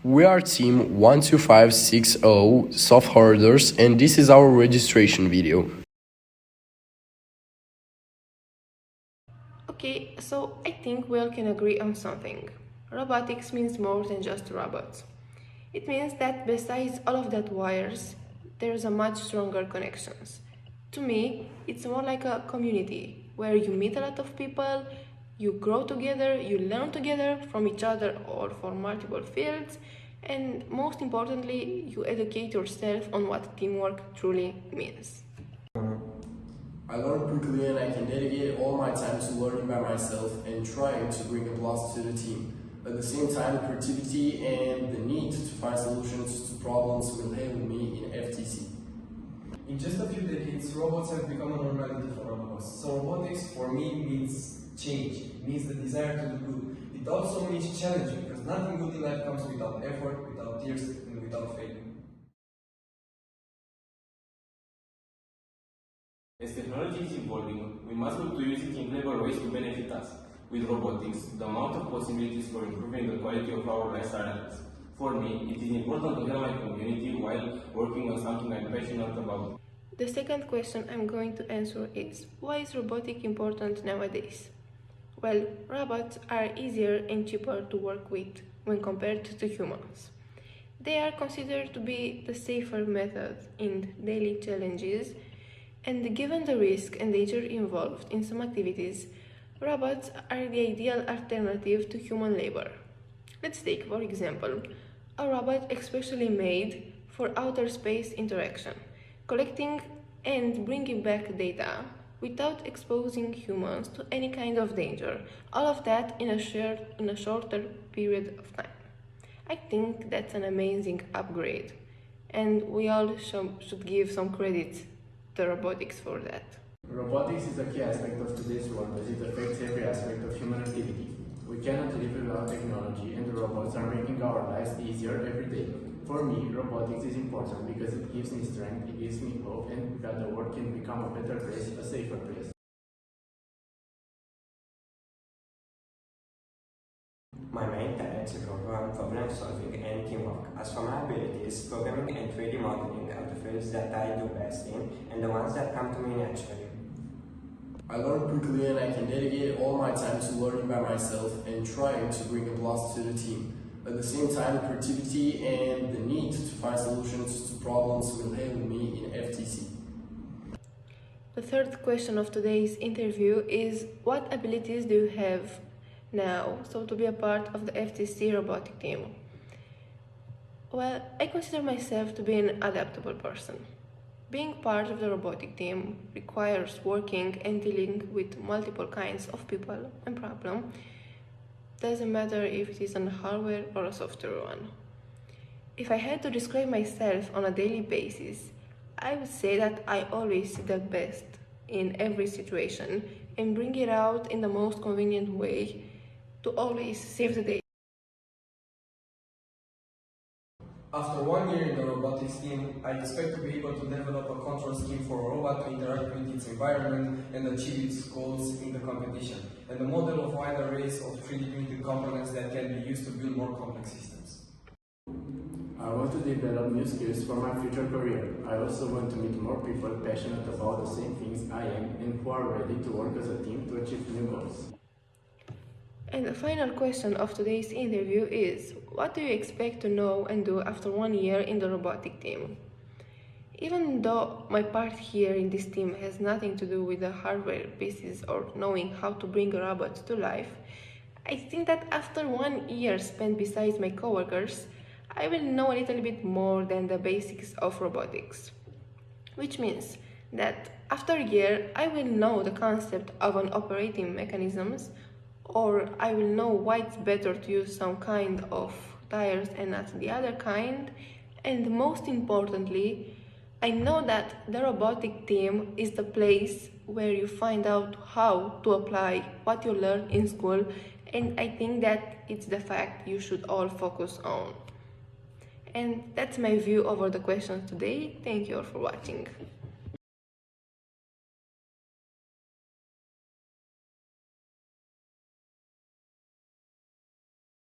We are team 12560 soft hoarders and this is our registration video. Okay, so I think we all can agree on something. Robotics means more than just robots. It means that besides all of that wires, there's a much stronger connections. To me, it's more like a community where you meet a lot of people, you grow together, you learn together from each other or from multiple fields, and most importantly, you educate yourself on what teamwork truly means. I learn quickly and I can dedicate all my time to learning by myself and trying to bring a plus to the team. At the same time, creativity and the need to find solutions to problems will help me in FTC. In just a few decades, robots have become a normality for all of us. So robotics for me means change, means the desire to do good. It also means challenge because nothing good in life comes without effort, without tears, and without failure. As technology is evolving, we must look to use it in clever ways to benefit us. With robotics, the amount of possibilities for improving the quality of our lives are endless. For me, it is important to help my community while working on something I'm passionate about. The second question I'm going to answer is, why is robotics important nowadays? Well, robots are easier and cheaper to work with when compared to humans. They are considered to be the safer method in daily challenges, and given the risk and danger involved in some activities, robots are the ideal alternative to human labor. Let's take, for example, a robot especially made for outer space interaction, collecting and bringing back data without exposing humans to any kind of danger, all of that in a shorter period of time. I think that's an amazing upgrade, and we all should give some credit to robotics for that. Robotics is a key aspect of today's world as it affects every aspect of human activity. We cannot live without technology and the robots are making our lives easier every day. For me, robotics is important because it gives me strength, it gives me hope and that the world can become a better place, a safer place. My main talents are problem solving and teamwork. As for my abilities, programming and 3D modeling are the fields that I do best in and the ones that come to me naturally. I learn quickly and I can dedicate all my time to learning by myself and trying to bring a plus to the team. At the same time, creativity and the need to find solutions to problems will help me in FTC. The third question of today's interview is, what abilities do you have now to be a part of the FTC robotic team? Well, I consider myself to be an adaptable person. Being part of the robotic team requires working and dealing with multiple kinds of people and problems. Doesn't matter if it is a hardware or a software one. If I had to describe myself on a daily basis, I would say that I always see the best in every situation and bring it out in the most convenient way to always save the day. After 1 year in the robotics team, I expect to be able to develop a control scheme for a robot to interact with its environment and achieve its goals in the competition, and a model of wide arrays of 3D printed components that can be used to build more complex systems. I want to develop new skills for my future career. I also want to meet more people passionate about the same things I am and who are ready to work as a team to achieve new goals. And the final question of today's interview is, what do you expect to know and do after 1 year in the robotic team? Even though my part here in this team has nothing to do with the hardware pieces or knowing how to bring a robot to life, I think that after 1 year spent beside my coworkers, I will know a little bit more than the basics of robotics. Which means that after a year, I will know the concept of an operating mechanisms, or I will know why it's better to use some kind of tires and not the other kind, and most importantly, I know that the robotic team is the place where you find out how to apply what you learn in school, and I think that it's the fact you should all focus on. And that's my view over the questions today. Thank you all for watching.